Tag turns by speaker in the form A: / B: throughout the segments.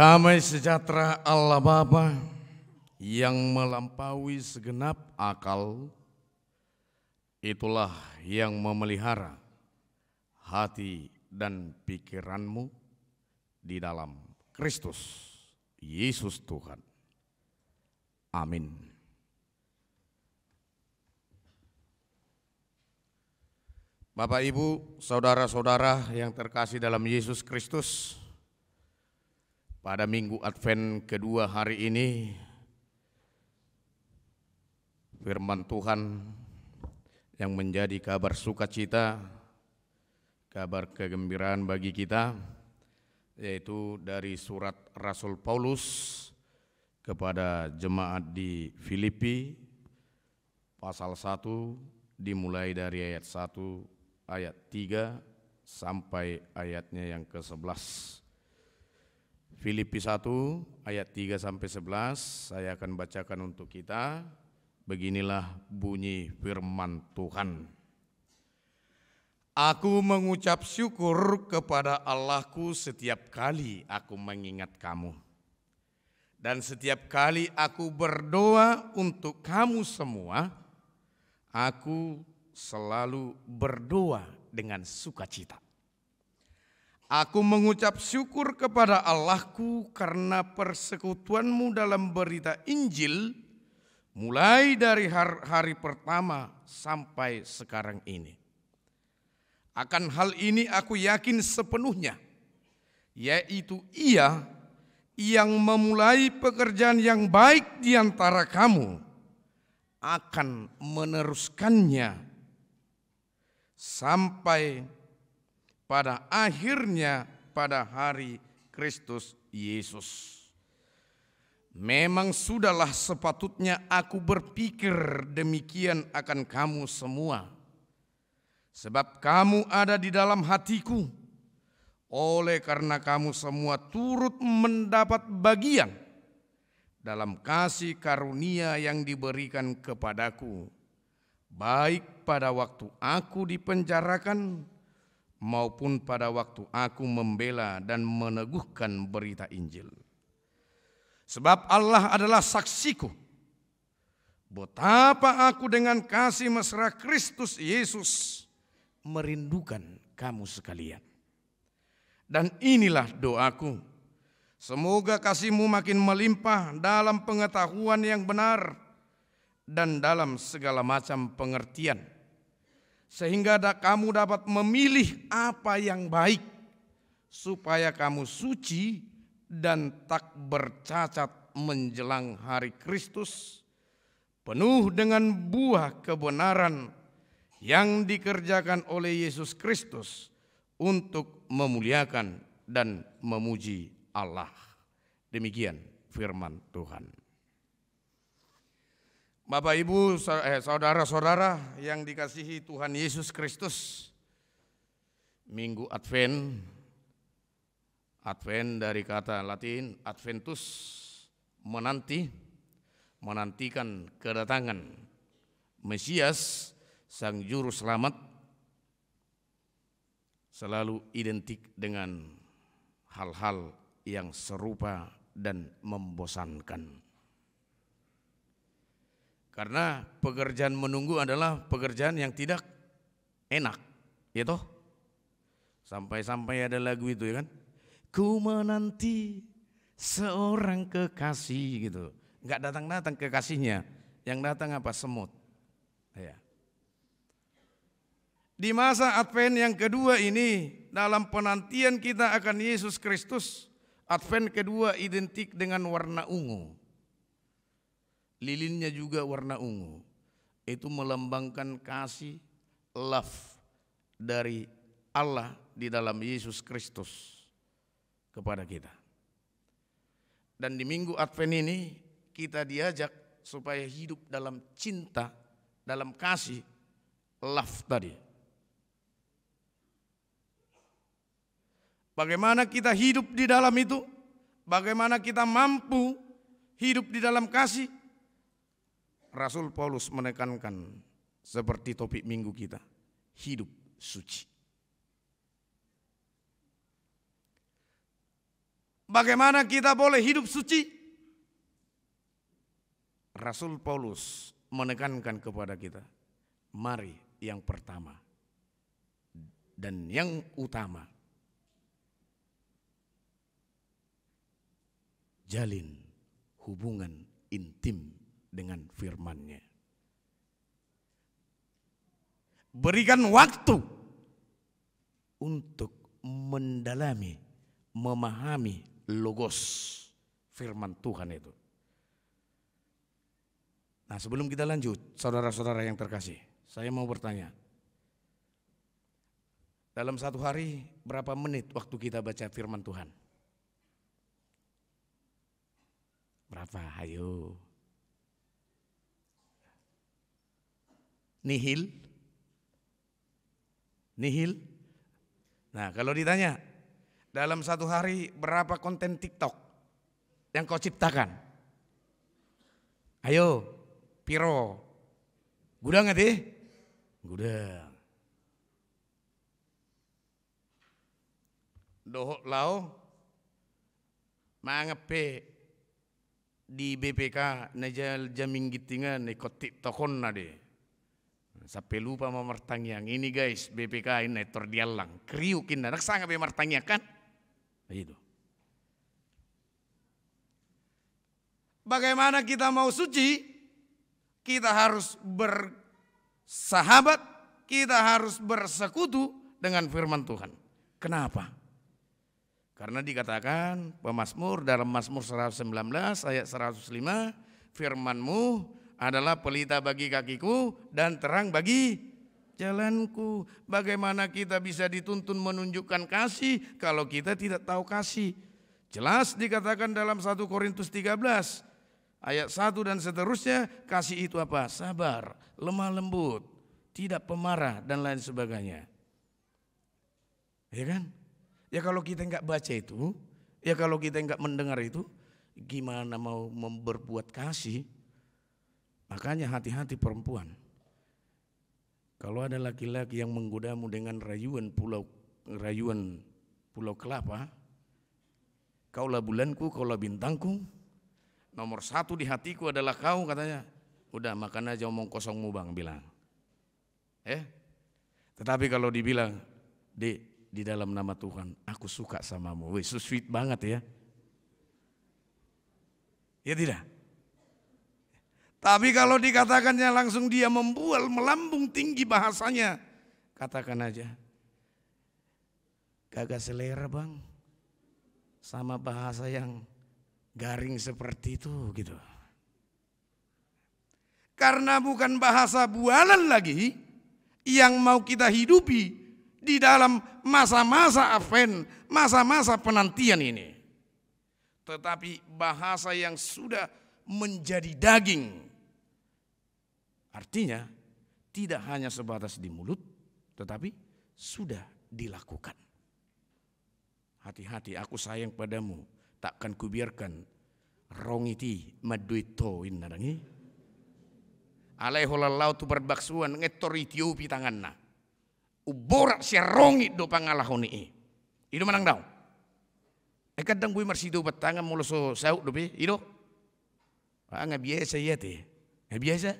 A: Damai sejahtera Allah Bapa yang melampaui segenap akal, itulah yang memelihara hati dan pikiranmu di dalam Kristus Yesus Tuhan. Amin. Bapak, Ibu, saudara-saudara yang terkasih dalam Yesus Kristus, pada Minggu Advent kedua hari ini, firman Tuhan yang menjadi kabar sukacita, kabar kegembiraan bagi kita, yaitu dari surat Rasul Paulus kepada jemaat di Filipi, pasal 1, dimulai dari ayat 1, ayat 3, sampai ayatnya yang ke-11. Filipi 1 ayat 3 sampai 11 saya akan bacakan untuk kita. Beginilah bunyi firman Tuhan. Aku mengucap syukur kepada Allahku setiap kali aku mengingat kamu. Dan setiap kali aku berdoa untuk kamu semua, aku selalu berdoa dengan sukacita. Aku mengucap syukur kepada Allahku karena persekutuanmu dalam berita Injil mulai dari hari pertama sampai sekarang ini. Akan hal ini aku yakin sepenuhnya, yaitu Ia yang memulai pekerjaan yang baik di antara kamu akan meneruskannya sampai pada akhirnya pada hari Kristus Yesus. Memang sudahlah sepatutnya aku berpikir demikian akan kamu semua, sebab kamu ada di dalam hatiku, oleh karena kamu semua turut mendapat bagian dalam kasih karunia yang diberikan kepadaku, baik pada waktu aku dipenjarakan maupun pada waktu aku membela dan meneguhkan berita Injil. Sebab Allah adalah saksiku, betapa aku dengan kasih mesra Kristus Yesus merindukan kamu sekalian. Dan inilah doaku, semoga kasihmu makin melimpah dalam pengetahuan yang benar dan dalam segala macam pengertian, sehingga kamu dapat memilih apa yang baik, supaya kamu suci dan tak bercacat menjelang hari Kristus, penuh dengan buah kebenaran yang dikerjakan oleh Yesus Kristus untuk memuliakan dan memuji Allah. Demikian firman Tuhan. Bapak, Ibu, saudara-saudara yang dikasihi Tuhan Yesus Kristus, Minggu Advent, Advent dari kata Latin Adventus, menantikan kedatangan Mesias, Sang Juru Selamat, selalu identik dengan hal-hal yang serupa dan membosankan. Karena pekerjaan menunggu adalah pekerjaan yang tidak enak, ya toh? Sampai-sampai ada lagu itu, ya kan? Ku menanti seorang kekasih gitu. Enggak datang-datang kekasihnya, yang datang apa? Semut. Ya. Di masa Advent yang kedua ini, dalam penantian kita akan Yesus Kristus, Advent kedua identik dengan warna ungu. Lilinnya juga warna ungu. Itu melambangkan kasih, love dari Allah di dalam Yesus Kristus kepada kita. Dan di Minggu Advent ini kita diajak supaya hidup dalam cinta, dalam kasih, love tadi. Bagaimana kita hidup di dalam itu? Bagaimana kita mampu hidup di dalam kasih? Rasul Paulus menekankan seperti topik minggu kita, hidup suci. Bagaimana kita boleh hidup suci? Rasul Paulus menekankan kepada kita, mari yang pertama dan yang utama, jalin hubungan intim dengan firman-Nya. Berikan waktu untuk mendalami, memahami logos firman Tuhan itu. Nah, sebelum kita lanjut, saudara-saudara yang terkasih, saya mau bertanya. Dalam satu hari berapa menit waktu kita baca firman Tuhan? Berapa? Ayo. Nihil? Nihil? Nah, kalau ditanya, dalam satu hari berapa konten TikTok yang kau ciptakan? Ayo, piro? Gudang nggak deh? Gudang. Dohok lau, mangepe di BPK najal jaming gitingan ikut TikTokon nade. Sampai lupa mau mertangyang ini guys BPK ini terdialang kriukin nak sangat be mertangyakan. Itu. Bagaimana kita mau suci? Kita harus bersahabat, kita harus bersekutu dengan firman Tuhan. Kenapa? Karena dikatakan pemazmur dalam Mazmur 119 ayat 105, firman-Mu adalah pelita bagi kakiku dan terang bagi jalanku. Bagaimana kita bisa dituntun menunjukkan kasih kalau kita tidak tahu kasih? Jelas dikatakan dalam 1 Korintus 13 ayat 1 dan seterusnya, kasih itu apa? Sabar, lemah lembut, tidak pemarah dan lain sebagainya. Ya kan? Ya kalau kita enggak baca itu, ya kalau kita enggak mendengar itu, gimana mau berbuat kasih? Makanya hati-hati perempuan. Kalau ada laki-laki yang menggodamu dengan rayuan pulau kelapa, kaulah bulanku, kaulah bintangku, nomor satu di hatiku adalah kau, katanya. Udah makan aja omong kosongmu bang, bilang. Tetapi kalau dibilang, di dalam nama Tuhan, aku suka samamu. Wih, so sweet banget ya. Ya tidak? Tapi kalau dikatakannya langsung dia membual, melambung tinggi bahasanya. Katakan aja, kagak selera bang. Sama bahasa yang garing seperti itu gitu. Karena bukan bahasa bualan lagi yang mau kita hidupi di dalam masa-masa Advent, masa-masa penantian ini. Tetapi bahasa yang sudah menjadi daging. Artinya tidak hanya sebatas di mulut, tetapi sudah dilakukan. Hati-hati, aku sayang padamu, takkan kubiarkan rongiti maduito inarangi. Alaiholallau tu berbaksuan ngetoritiup tanganna. Uborak siya rongit do pangalahon ni. Ido manang daw. Kadang gue marsido batangan mula so sauk do be, ido. Nga biasa yate. Nga biasa.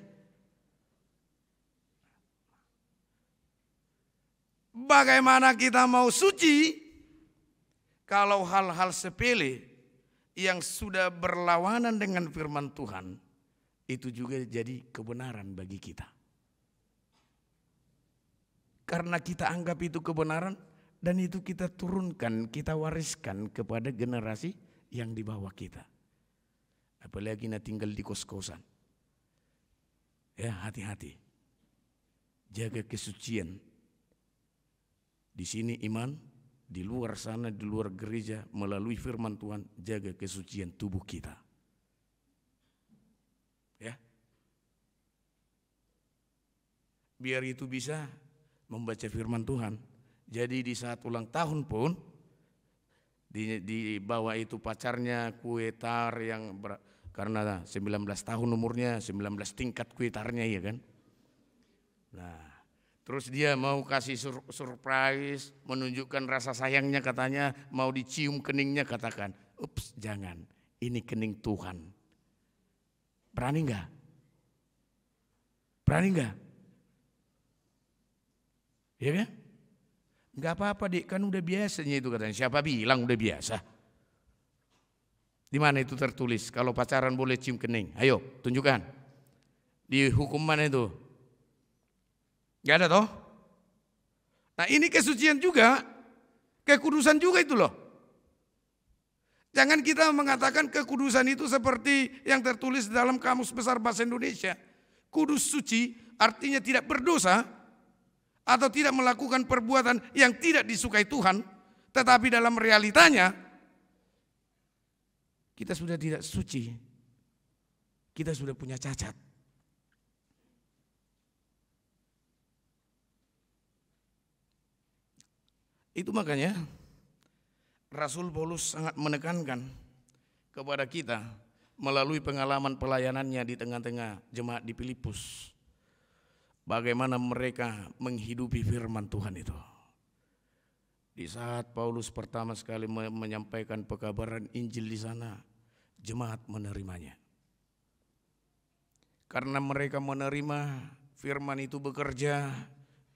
A: Bagaimana kita mau suci kalau hal-hal sepele yang sudah berlawanan dengan firman Tuhan itu juga jadi kebenaran bagi kita. Karena kita anggap itu kebenaran dan itu kita turunkan, kita wariskan kepada generasi yang di bawah kita. Apalagi na tinggal di kos-kosan. Ya, hati-hati. Jaga kesucian. Di sini iman, di luar sana, di luar gereja, melalui firman Tuhan, jaga kesucian tubuh kita. Ya. Biar itu bisa membaca firman Tuhan. Jadi di saat ulang tahun pun, di bawah itu pacarnya kue tar yang karena 19 tahun umurnya, 19 tingkat kue tarnya ya kan. Nah, terus dia mau kasih surprise, menunjukkan rasa sayangnya katanya, mau dicium keningnya katakan, Ups, jangan. Ini kening Tuhan. Berani enggak? Berani enggak? Ya kan? Enggak apa-apa dik, kan udah biasanya itu katanya. Siapa bilang udah biasa? Di mana itu tertulis? Kalau pacaran boleh cium kening. Ayo, tunjukkan. Di hukum mana itu? Enggak ada toh? Nah ini kesucian juga, kekudusan juga itu loh. Jangan kita mengatakan kekudusan itu seperti yang tertulis dalam Kamus Besar Bahasa Indonesia. Kudus suci artinya tidak berdosa atau tidak melakukan perbuatan yang tidak disukai Tuhan. Tetapi dalam realitanya kita sudah tidak suci. Kita sudah punya cacat. Itu makanya Rasul Paulus sangat menekankan kepada kita melalui pengalaman pelayanannya di tengah-tengah jemaat di Filipus. Bagaimana mereka menghidupi firman Tuhan itu. Di saat Paulus pertama sekali menyampaikan pekabaran Injil di sana, jemaat menerimanya. Karena mereka menerima firman itu bekerja,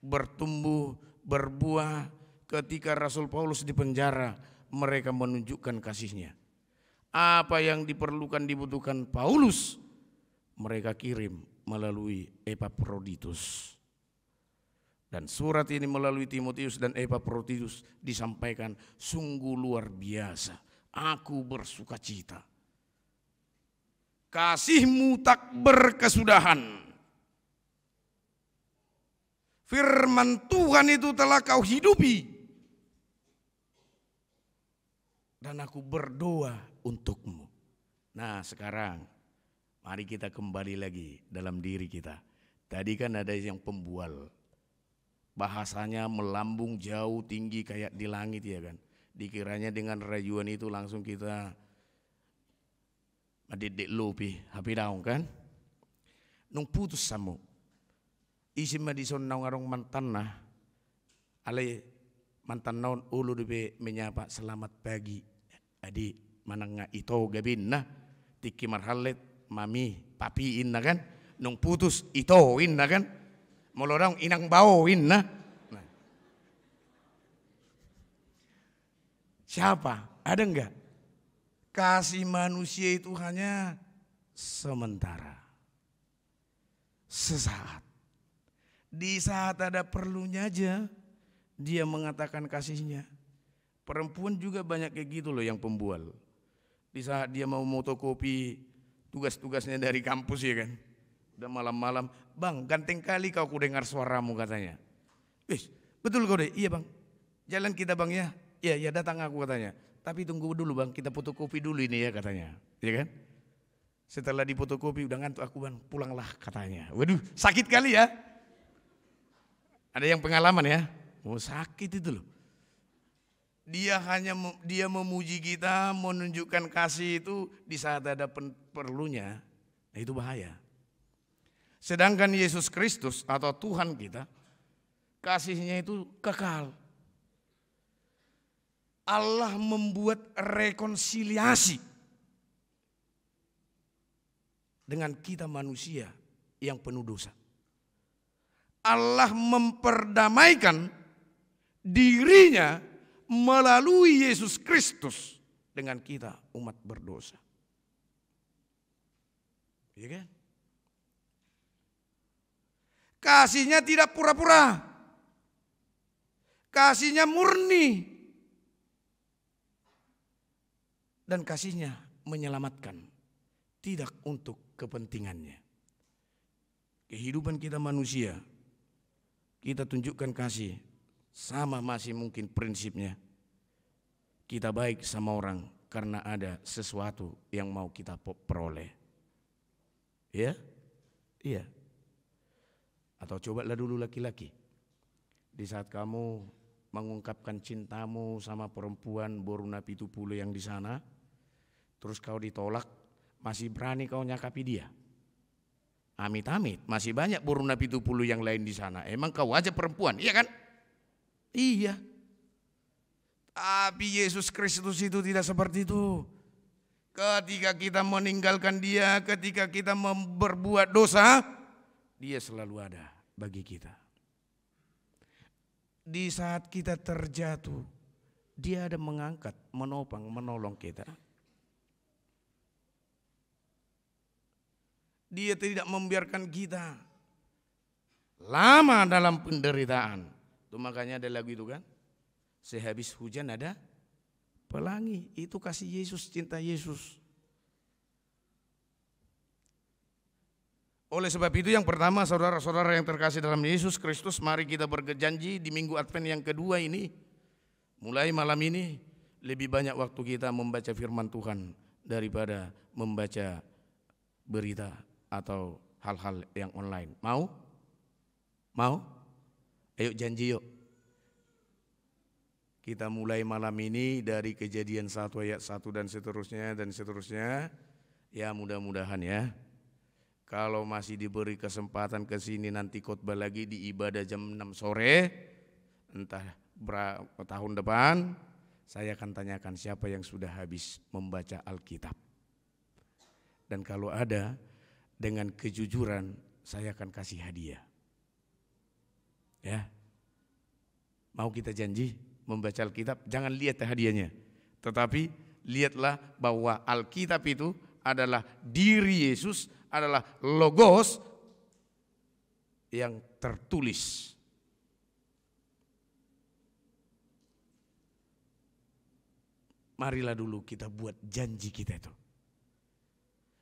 A: bertumbuh, berbuah. Ketika Rasul Paulus dipenjara, mereka menunjukkan kasihnya. Apa yang dibutuhkan Paulus, mereka kirim melalui Epaphroditus. Dan surat ini melalui Timotius dan Epaphroditus disampaikan sungguh luar biasa. Aku bersuka cita. Kasihmu tak berkesudahan. Firman Tuhan itu telah kau hidupi. Dan aku berdoa untukmu. Nah sekarang mari kita kembali lagi dalam diri kita. Tadi kan ada yang pembual. Bahasanya melambung jauh tinggi kayak di langit ya kan. Dikiranya dengan rayuan itu langsung kita madedek lopi hapi daun kan. Nung putus samu. Isim madison naung arong mantan nah. Ale mantan naun ulu debe menyapa selamat pagi. Adi manang ito gabin na tiki marhalet mami papiin na kan nung putus itoin na kan molorang inang bawin na. Nah. Siapa? Ada enggak? Kasih manusia itu hanya sementara, sesaat. Di saat ada perlunya aja dia mengatakan kasihnya. Perempuan juga banyak kayak gitu loh yang pembual. Di saat dia mau motokopi tugas-tugasnya dari kampus ya kan. Udah malam-malam, bang ganteng kali kau ku dengar suaramu katanya. Betul kau deh, iya bang. Jalan kita bang ya. Iya datang aku katanya. Tapi tunggu dulu bang, kita fotokopi dulu ini ya katanya. Iya kan? Setelah difotokopi udah ngantuk aku bang, pulanglah katanya. Waduh sakit kali ya. Ada yang pengalaman ya? Oh sakit itu loh. Dia memuji kita, menunjukkan kasih itu di saat ada perlunya. Nah itu bahaya. Sedangkan Yesus Kristus atau Tuhan kita, kasihnya itu kekal. Allah membuat rekonsiliasi dengan kita manusia yang penuh dosa. Allah memperdamaikan dirinya melalui Yesus Kristus dengan kita umat berdosa. Iya kan? Kasihnya tidak pura-pura. Kasihnya murni. Dan kasihnya menyelamatkan. Tidak untuk kepentingannya. Kehidupan kita manusia, kita tunjukkan kasih. Sama masih mungkin prinsipnya. Kita baik sama orang karena ada sesuatu yang mau kita peroleh. Ya? Iya. Atau cobalah dulu laki-laki. Di saat kamu mengungkapkan cintamu sama perempuan Boruna Pitupulu yang di sana, terus kau ditolak, masih berani kau nyakapi dia? Amit-amit, masih banyak Boruna Pitupulu yang lain di sana. Emang kau aja perempuan, iya kan? Iya. Tapi Yesus Kristus itu tidak seperti itu. Ketika kita meninggalkan Dia, ketika kita berbuat dosa, Dia selalu ada bagi kita. Di saat kita terjatuh, Dia ada mengangkat, menopang, menolong kita. Dia tidak membiarkan kita lama dalam penderitaan. Itu makanya ada lagu itu kan, sehabis hujan ada pelangi. Itu kasih Yesus, cinta Yesus. Oleh sebab itu yang pertama, saudara-saudara yang terkasih dalam Yesus Kristus, mari kita berjanji di minggu Advent yang kedua ini, mulai malam ini lebih banyak waktu kita membaca firman Tuhan daripada membaca berita atau hal-hal yang online. Mau? Mau? Ayo janji yuk. Kita mulai malam ini dari Kejadian 1 ayat 1 dan seterusnya. Ya mudah-mudahan ya. Kalau masih diberi kesempatan ke sini nanti khotbah lagi di ibadah jam 6 sore, entah berapa tahun depan, saya akan tanyakan siapa yang sudah habis membaca Alkitab. Dan kalau ada, dengan kejujuran saya akan kasih hadiah. Ya. Mau kita janji membaca Alkitab, jangan lihat hadiahnya, tetapi lihatlah bahwa Alkitab itu adalah diri Yesus, adalah logos yang tertulis. Marilah dulu kita buat janji kita itu.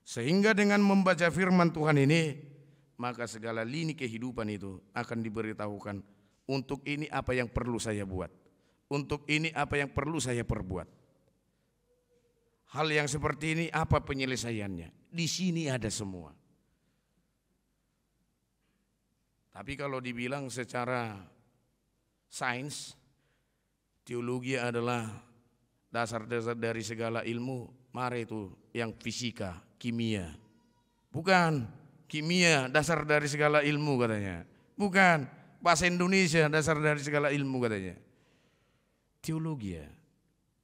A: Sehingga dengan membaca firman Tuhan ini, maka segala lini kehidupan itu akan diberitahukan. Untuk ini apa yang perlu saya buat. Untuk ini apa yang perlu saya perbuat. Hal yang seperti ini apa penyelesaiannya. Di sini ada semua. Tapi kalau dibilang secara sains, teologi adalah dasar-dasar dari segala ilmu. Mari itu yang fisika, kimia. Bukan kimia dasar dari segala ilmu katanya. Bukan bahasa Indonesia dasar dari segala ilmu katanya. Teologi ya,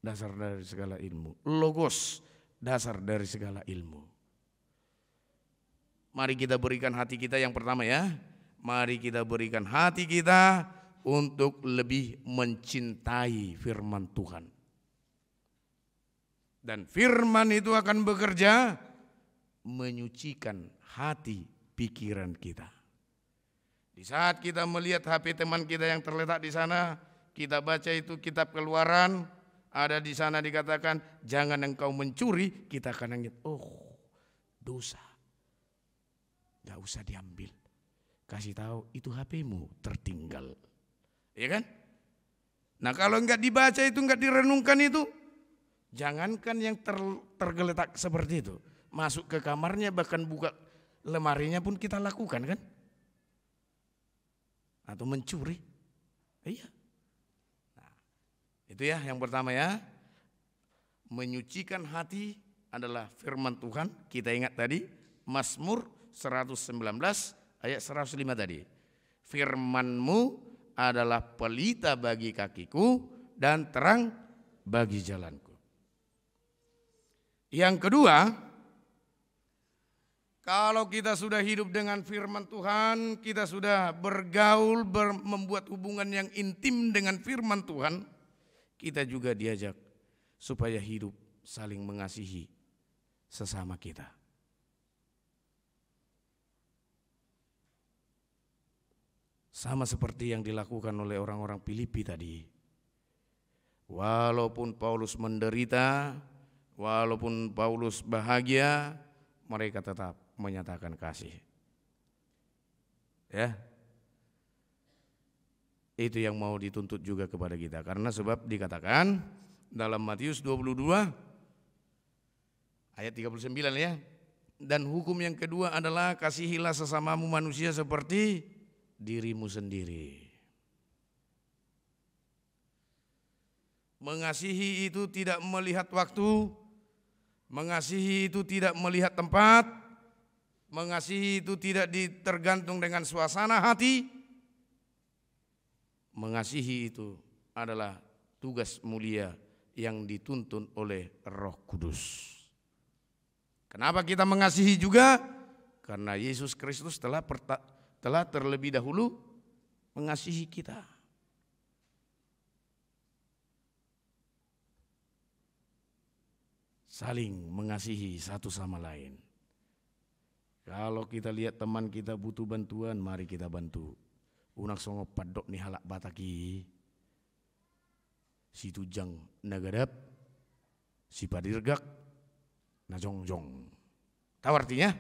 A: dasar dari segala ilmu. Logos dasar dari segala ilmu. Mari kita berikan hati kita yang pertama ya. Mari kita berikan hati kita untuk lebih mencintai firman Tuhan. Dan firman itu akan bekerja menyucikan hati pikiran kita. Di saat kita melihat HP teman kita yang terletak di sana, kita baca itu kitab Keluaran, ada di sana dikatakan jangan engkau mencuri, kita akan ingat, oh dosa, gak usah diambil. Kasih tahu itu HP-mu tertinggal, ya kan? Nah kalau enggak dibaca itu, enggak direnungkan itu, jangankan yang tergeletak seperti itu, masuk ke kamarnya bahkan buka lemarinya pun kita lakukan kan? Atau mencuri, iya. Nah, itu ya yang pertama ya, menyucikan hati adalah firman Tuhan. Kita ingat tadi Mazmur 119 ayat 105 tadi. Firman-Mu adalah pelita bagi kakiku dan terang bagi jalanku. Yang kedua, kalau kita sudah hidup dengan firman Tuhan, kita sudah bergaul, membuat hubungan yang intim dengan firman Tuhan, kita juga diajak supaya hidup saling mengasihi sesama kita. Sama seperti yang dilakukan oleh orang-orang Filipi tadi. Walaupun Paulus menderita, walaupun Paulus bahagia, mereka tetap menyatakan kasih. Ya. Itu yang mau dituntut juga kepada kita. Karena sebab dikatakan dalam Matius 22 ayat 39 ya. Dan hukum yang kedua adalah kasihilah sesamamu manusia seperti dirimu sendiri. Mengasihi itu tidak melihat waktu, mengasihi itu tidak melihat tempat, mengasihi itu tidak tergantung dengan suasana hati. Mengasihi itu adalah tugas mulia yang dituntun oleh Roh Kudus. Kenapa kita mengasihi juga? Karena Yesus Kristus telah terlebih dahulu mengasihi kita. Saling mengasihi satu sama lain. Kalau kita lihat teman kita butuh bantuan, mari kita bantu. Unak songo padok ni halak bataki. Si tujang nagadap, si padirgak, najongjong. Tahu artinya?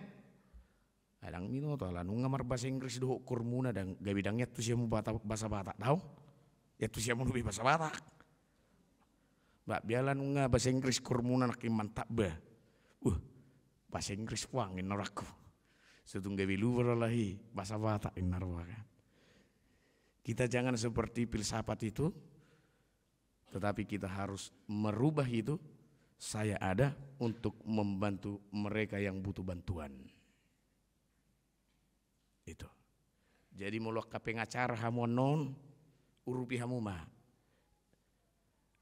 A: Kadang mino to ala nungamar bahasa Inggris doh kurmuna dan gabidangnya tu siamu bahasa Batak tahu? Ya tu siamu lebih bahasa Batak. Mbak bialan nunga bahasa Inggris kurmuna nak mantap bah. Bahasa Inggris wangin naraku. Setung gabi luar lahi bahasa Batak inarwa kan. Kita jangan seperti filsafat itu, tetapi kita harus merubah itu. Saya ada untuk membantu mereka yang butuh bantuan. Itu. Jadi mulak kape ngacar hamonon urupi hamuma.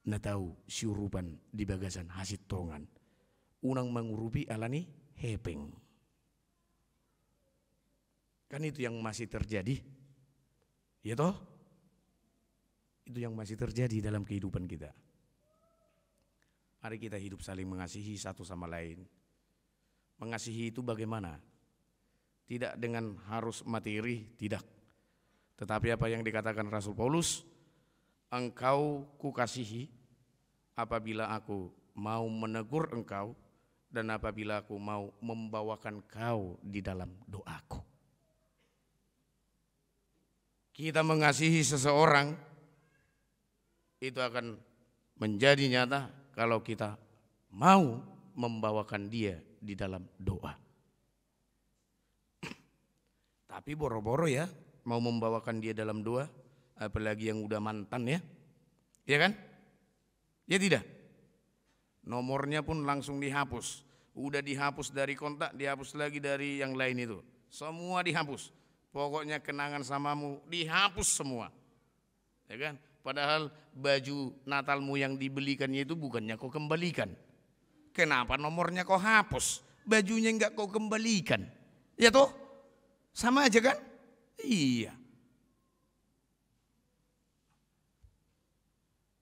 A: Na tahu si urupan di bagasan hasit tongan. Unang mengurupi alani hepeng. Kan itu yang masih terjadi. Ya toh? Itu yang masih terjadi dalam kehidupan kita. Mari kita hidup saling mengasihi satu sama lain. Mengasihi itu bagaimana? Tidak dengan harus materi, tidak. Tetapi apa yang dikatakan Rasul Paulus, engkau kukasihi apabila aku mau menegur engkau dan apabila aku mau membawakan kau di dalam doaku. Kita mengasihi seseorang itu akan menjadi nyata kalau kita mau membawakan dia di dalam doa. Tapi boro-boro ya mau membawakan dia dalam doa, apalagi yang udah mantan ya. Ya kan? Ya tidak. Nomornya pun langsung dihapus. Udah dihapus dari kontak, dihapus lagi dari yang lain itu. Semua dihapus. Pokoknya kenangan samamu dihapus semua. Ya kan? Padahal baju Natalmu yang dibelikannya itu bukannya kau kembalikan. Kenapa nomornya kau hapus? Bajunya enggak kau kembalikan. Ya toh? Sama aja kan? Iya.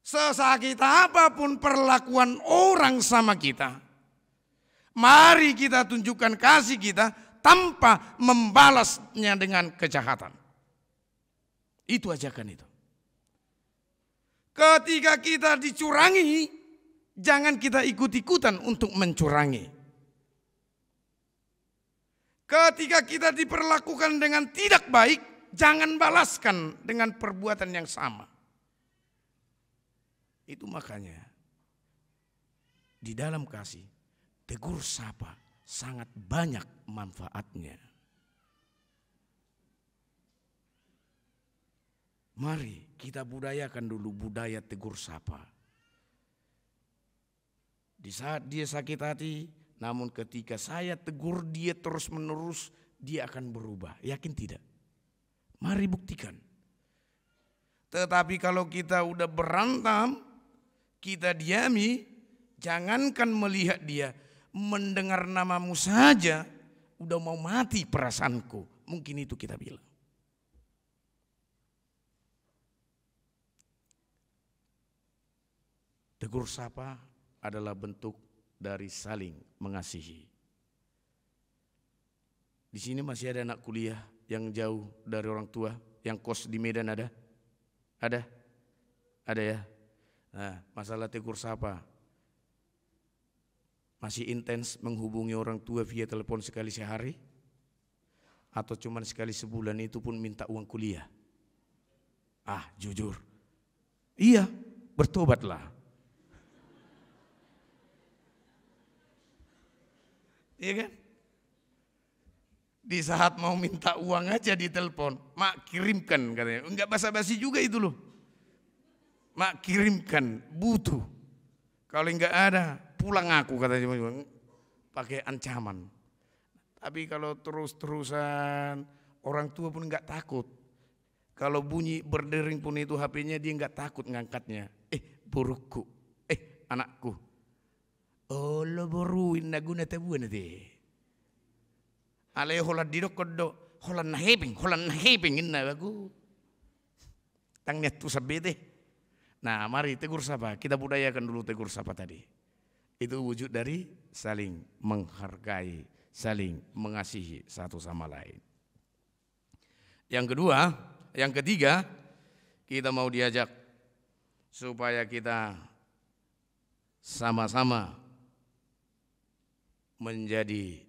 A: Sesakit apapun perlakuan orang sama kita, mari kita tunjukkan kasih kita tanpa membalasnya dengan kejahatan. Itu ajakan itu. Ketika kita dicurangi, jangan kita ikut-ikutan untuk mencurangi. Ketika kita diperlakukan dengan tidak baik, jangan balaskan dengan perbuatan yang sama. Itu makanya di dalam kasih, tegur sapa sangat banyak manfaatnya. Mari kita budayakan dulu budaya tegur sapa. Di saat dia sakit hati, namun ketika saya tegur dia terus menerus, dia akan berubah. Yakin tidak? Mari buktikan. Tetapi kalau kita udah berantem, kita diami, jangankan melihat dia, mendengar namamu saja, udah mau mati perasaanku. Mungkin itu kita bilang. Tegur sapa adalah bentuk dari saling mengasihi. Di sini masih ada anak kuliah yang jauh dari orang tua, yang kos di Medan ada? Ada? Ada ya? Nah, masalah tegur sapa. Masih intens menghubungi orang tua via telepon sekali sehari? Atau cuma sekali sebulan itu pun minta uang kuliah? Ah, jujur. Iya, bertobatlah. Iya kan? Di saat mau minta uang aja di telepon, mak kirimkan katanya. Enggak basa-basi juga itu loh. Mak kirimkan, butuh. Kalau enggak ada, pulang aku katanya. Pakai ancaman. Tapi kalau terus-terusan, orang tua pun enggak takut. Kalau bunyi berdering pun itu HP-nya dia enggak takut ngangkatnya. Burukku, anakku. Oh lo boruin na guna tabuan ate. Alay hola didok kodo hola na heping inna bagu. Tang niat tu sabete. Nah, mari tegur sapa. Kita budayakan dulu tegur sapa tadi. Itu wujud dari saling menghargai, saling mengasihi satu sama lain. Yang ketiga, kita mau diajak supaya kita sama-sama menjadi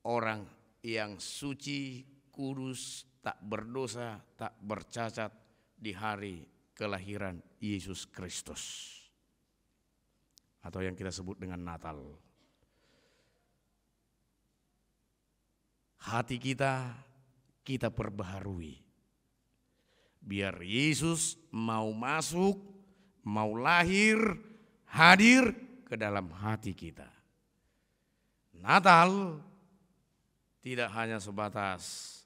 A: orang yang suci, kudus, tak berdosa, tak bercacat di hari kelahiran Yesus Kristus. Atau yang kita sebut dengan Natal. Hati kita perbaharui. Biar Yesus mau masuk, mau lahir, hadir ke dalam hati kita. Natal tidak hanya sebatas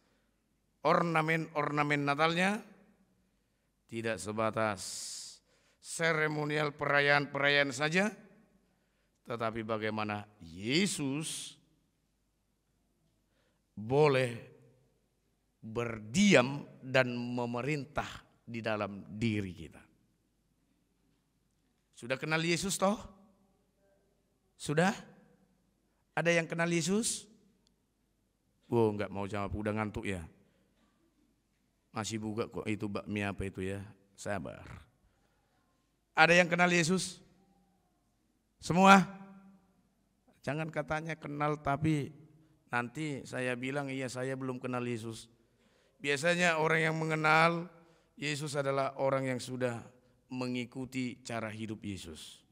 A: ornamen Natalnya, tidak sebatas seremonial perayaan-perayaan saja, tetapi bagaimana Yesus boleh berdiam dan memerintah di dalam diri kita. Sudah kenal Yesus toh? Sudah? Ada yang kenal Yesus? Oh, enggak mau jawab, udah ngantuk ya. Masih buka kok itu bakmi apa itu ya? Sabar. Ada yang kenal Yesus? Semua? Jangan katanya kenal tapi nanti saya bilang iya saya belum kenal Yesus. Biasanya orang yang mengenal Yesus adalah orang yang sudah mengikuti cara hidup Yesus.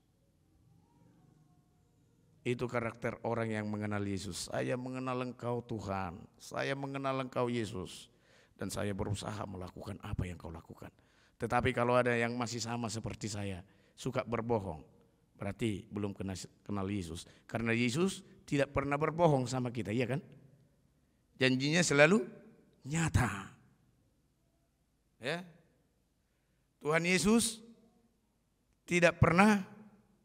A: Itu karakter orang yang mengenal Yesus. Saya mengenal Engkau Tuhan, saya mengenal Engkau Yesus, dan saya berusaha melakukan apa yang Kau lakukan. Tetapi kalau ada yang masih sama seperti saya, suka berbohong, berarti belum kenal Yesus. Karena Yesus tidak pernah berbohong sama kita, iya kan? Janjinya selalu nyata. Ya. Tuhan Yesus tidak pernah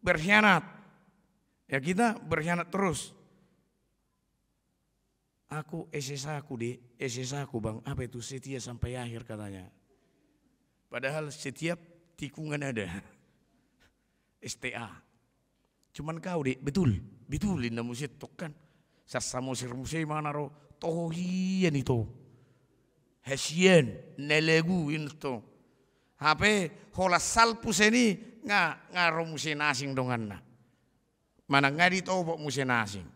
A: berkhianat. Ya kita berkhianat terus. Aku SSA-ku bang, apa itu setia sampai akhir katanya. Padahal setiap tikungan ada STA. Cuman kau betulin na musit kan. Sasamo sirmusay manaro tohian itu. Hasian neleguin to. Hape hola salpus ini ngaro musin asing dongan na. Mana ngadi to bok musin asing.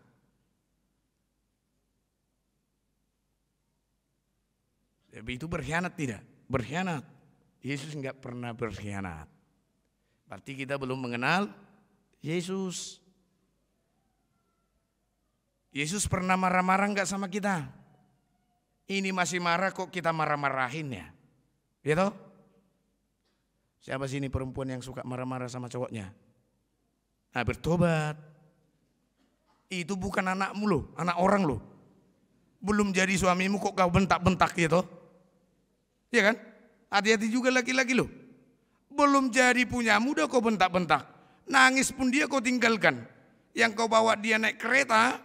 A: Tapi itu berkhianat tidak? Berkhianat. Yesus enggak pernah berkhianat. Berarti kita belum mengenal Yesus. Yesus pernah marah-marah enggak sama kita? Ini masih marah kok kita marah-marahin ya? Gitu? Siapa sih ini perempuan yang suka marah-marah sama cowoknya? Nah bertobat. Itu bukan anakmu loh, anak orang loh. Belum jadi suamimu kok kau bentak-bentak gitu. Iya kan? Hati-hati juga laki-laki loh. Belum jadi punyamu udah kau bentak-bentak. Nangis pun dia kau tinggalkan. Yang kau bawa dia naik kereta,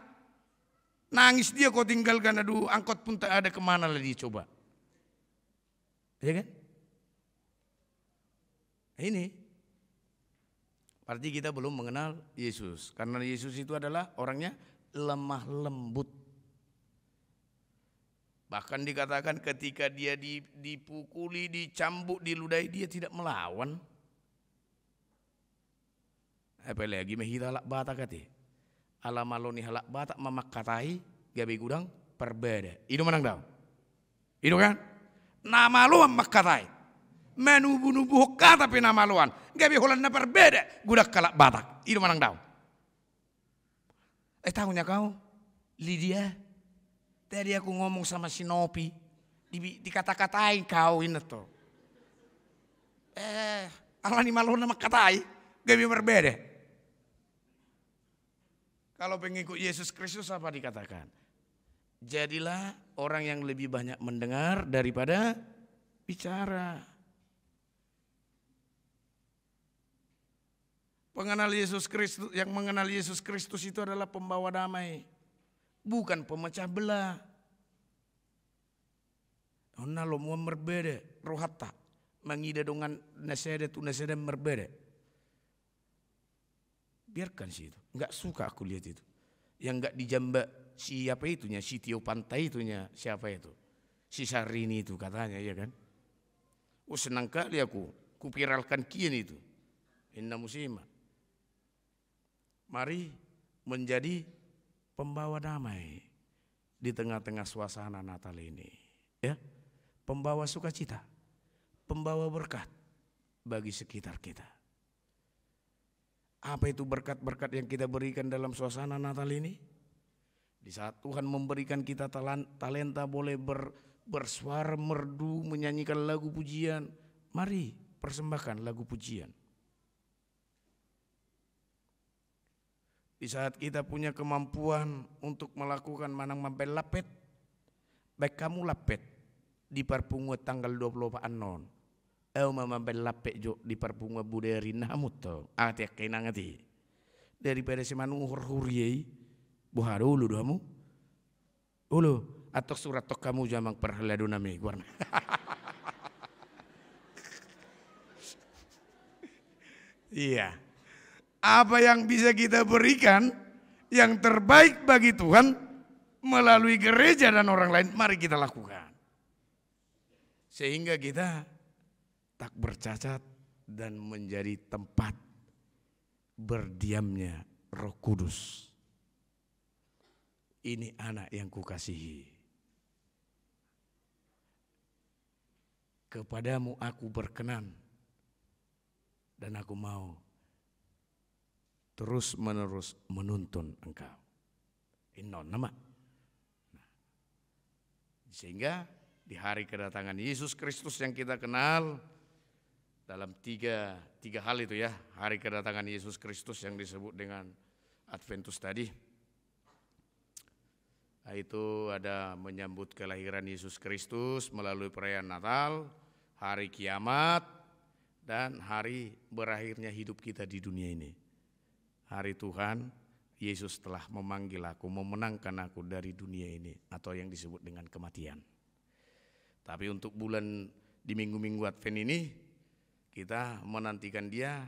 A: nangis dia kau tinggalkan. Aduh, angkot pun tak ada, kemana lagi coba. Iya kan? Ini berarti kita belum mengenal Yesus. Karena Yesus itu adalah orangnya lemah lembut. Bahkan dikatakan ketika dia dipukuli, dicambuk, diludahi, dia tidak melawan. Apalagi mahita halak bata kati. Alamaloni halak bata mamakatai gabi gudang perbeda. Itu menang daw. Itu kan? Nama lu mamakatai. Menubuh-nubuh kata tapi nama luan. Gabi holan na perbeda. Gudak kalak batak. Itu menang daw. Tahunya kau? Lydia. Tadi aku ngomong sama si Nopi, dikata-katain kau ini tuh. Allah ni malu nama katai, gak berbeda. Kalau pengikut Yesus Kristus apa dikatakan? Jadilah orang yang lebih banyak mendengar daripada bicara. Pengenal Yesus Kristus, yang mengenal Yesus Kristus itu adalah pembawa damai, bukan pemecah belah. Ona lo mau berbeda, rohata, mengida dengan nasada tu nasada berbeda. Biarkan sih itu, nggak suka aku lihat itu. Yang nggak dijambak siapa itunya, si Tio Pantai itunya, siapa itu? Si Sarini itu katanya, ya kan? Oh senang kali aku viralkan kian itu. Inna musima. Mari menjadi pembawa damai di tengah-tengah suasana Natal ini, ya. Pembawa sukacita, pembawa berkat bagi sekitar kita. Apa itu berkat-berkat yang kita berikan dalam suasana Natal ini? Di saat Tuhan memberikan kita talenta boleh bersuara merdu, menyanyikan lagu pujian, mari persembahkan lagu pujian. Di saat kita punya kemampuan untuk melakukan manang mabel lapet, baik kamu lapet di Parpunga tanggal 24 anon, mabel lapet jo di Parpunga buderi namut to, ati kenangati daripada si manu hurhuriei, buha dulu doamu, ulu atau surat tok kamu jamang perheladu nami warna. Iya. Apa yang bisa kita berikan yang terbaik bagi Tuhan melalui gereja dan orang lain, mari kita lakukan. Sehingga kita tak bercacat dan menjadi tempat berdiamnya Roh Kudus. Ini anak yang kukasihi. Kepadamu aku berkenan dan aku mau terus menerus menuntun engkau. Inon nama. Sehingga di hari kedatangan Yesus Kristus yang kita kenal dalam tiga hal itu ya, hari kedatangan Yesus Kristus yang disebut dengan Adventus tadi. Itu ada menyambut kelahiran Yesus Kristus melalui perayaan Natal, hari kiamat, dan hari berakhirnya hidup kita di dunia ini. Hari Tuhan, Yesus telah memanggil aku, memenangkan aku dari dunia ini, atau yang disebut dengan kematian. Tapi untuk bulan di minggu-minggu Advent ini, kita menantikan dia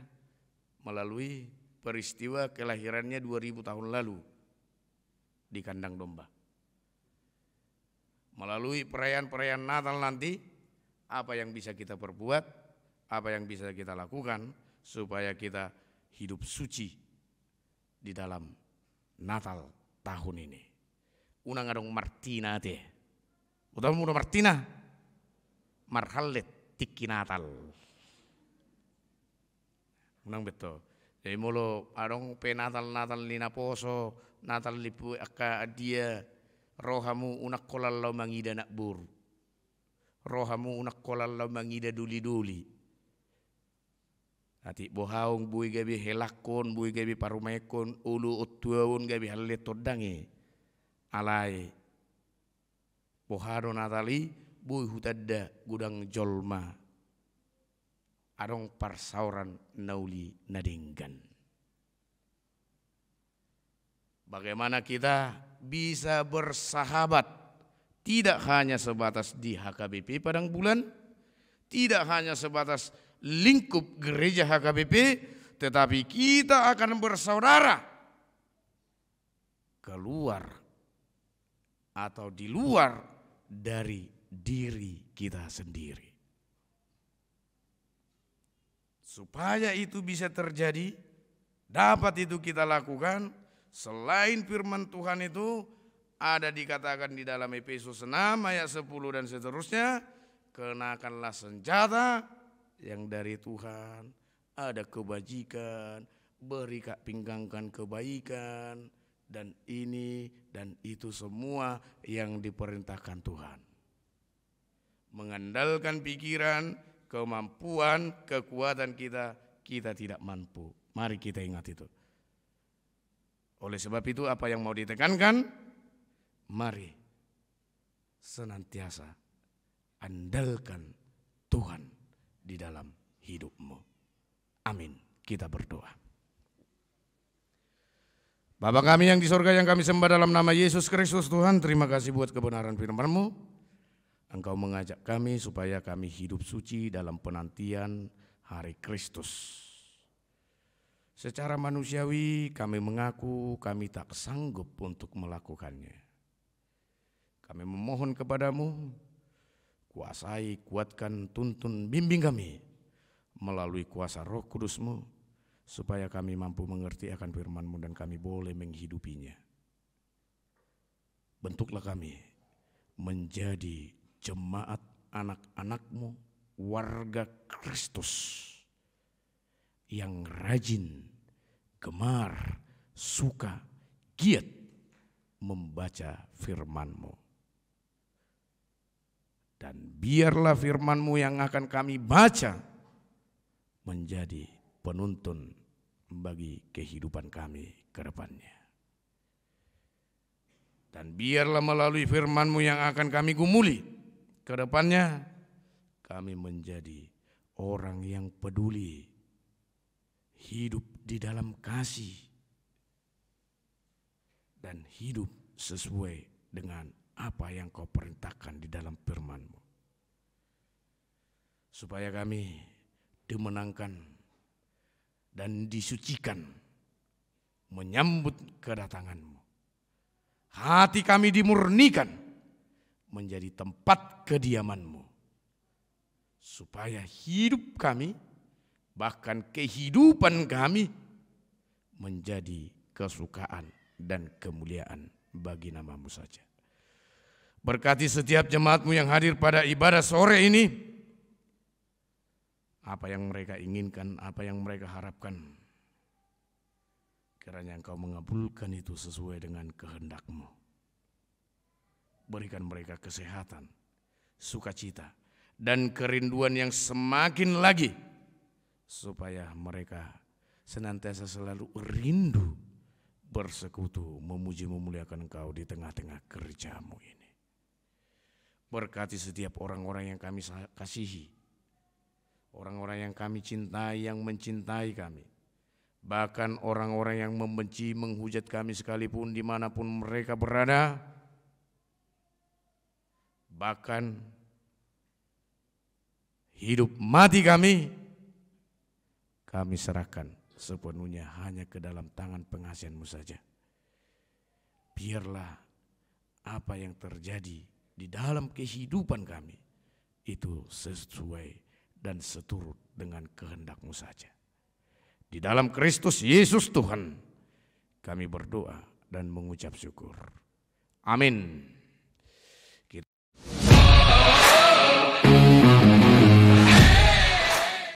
A: melalui peristiwa kelahirannya 2000 tahun lalu di kandang domba. Melalui perayaan-perayaan Natal nanti, apa yang bisa kita perbuat, apa yang bisa kita lakukan supaya kita hidup suci di dalam Natal tahun ini. Unang adong Martina te. Utamu udah Martina. Marhalet tiki Natal. Unang beto. Jadi mulu adong pe Natal lina poso, Natal lipu aka dia rohamu unak kolal mangida nak bur. Rohamu unak kolal mangida duli-duli. Ati bohaung bui gabi helakon, bui gabi parumekon, ulu utuaun gabi halle todangi. Alai bohado Natali bui hutadda gudang jolma. Adong parsauran nauli nadinggan. Bagaimana kita bisa bersahabat tidak hanya sebatas di HKBP Padang Bulan, tidak hanya sebatas lingkup gereja HKBP, tetapi kita akan bersaudara keluar atau di luar dari diri kita sendiri. Supaya itu bisa terjadi, dapat itu kita lakukan, selain firman Tuhan itu ada dikatakan di dalam Efesus 6 ayat 10 dan seterusnya, kenakanlah senjata yang dari Tuhan, ada kebajikan, beri kak pinggangkan kebaikan, dan ini dan itu semua yang diperintahkan Tuhan. Mengandalkan pikiran, kemampuan, kekuatan kita tidak mampu. Mari kita ingat itu. Oleh sebab itu apa yang mau ditekankan? Mari senantiasa andalkan Tuhan di dalam hidupmu. Amin. Kita berdoa. Bapa kami yang di sorga yang kami sembah dalam nama Yesus Kristus Tuhan, terima kasih buat kebenaran firman-Mu. Engkau mengajak kami supaya kami hidup suci dalam penantian hari Kristus. Secara manusiawi kami mengaku kami tak sanggup untuk melakukannya. Kami memohon kepadamu, kuasai, kuatkan, tuntun, bimbing kami melalui kuasa Roh Kudus-Mu, supaya kami mampu mengerti akan firman-Mu dan kami boleh menghidupinya. Bentuklah kami menjadi jemaat anak-anak-Mu, warga Kristus yang rajin, gemar, suka, giat membaca firman-Mu. Dan biarlah firman-Mu yang akan kami baca menjadi penuntun bagi kehidupan kami ke depannya. Dan biarlah melalui firman-Mu yang akan kami gumuli ke depannya, kami menjadi orang yang peduli, hidup di dalam kasih, dan hidup sesuai dengan apa yang Kau perintahkan di dalam firman-Mu. Supaya kami dimenangkan dan disucikan menyambut kedatangan-Mu. Hati kami dimurnikan menjadi tempat kediaman-Mu. Supaya hidup kami, bahkan kehidupan kami menjadi kesukaan dan kemuliaan bagi nama-Mu saja. Berkati setiap jemaat-Mu yang hadir pada ibadah sore ini. Apa yang mereka inginkan, apa yang mereka harapkan, kiranya Engkau mengabulkan itu sesuai dengan kehendak-Mu. Berikan mereka kesehatan, sukacita, dan kerinduan yang semakin lagi, supaya mereka senantiasa selalu rindu bersekutu, memuji memuliakan Engkau di tengah-tengah kerja-Mu ini. Berkati setiap orang-orang yang kami kasihi, orang-orang yang kami cintai, yang mencintai kami. Bahkan orang-orang yang membenci, menghujat kami sekalipun dimanapun mereka berada. Bahkan hidup mati kami serahkan sepenuhnya hanya ke dalam tangan pengasihan-Mu saja. Biarlah apa yang terjadi di dalam kehidupan kami itu sesuai dan seturut dengan kehendak-Mu saja. Di dalam Kristus Yesus Tuhan kami berdoa dan mengucap syukur. Amin.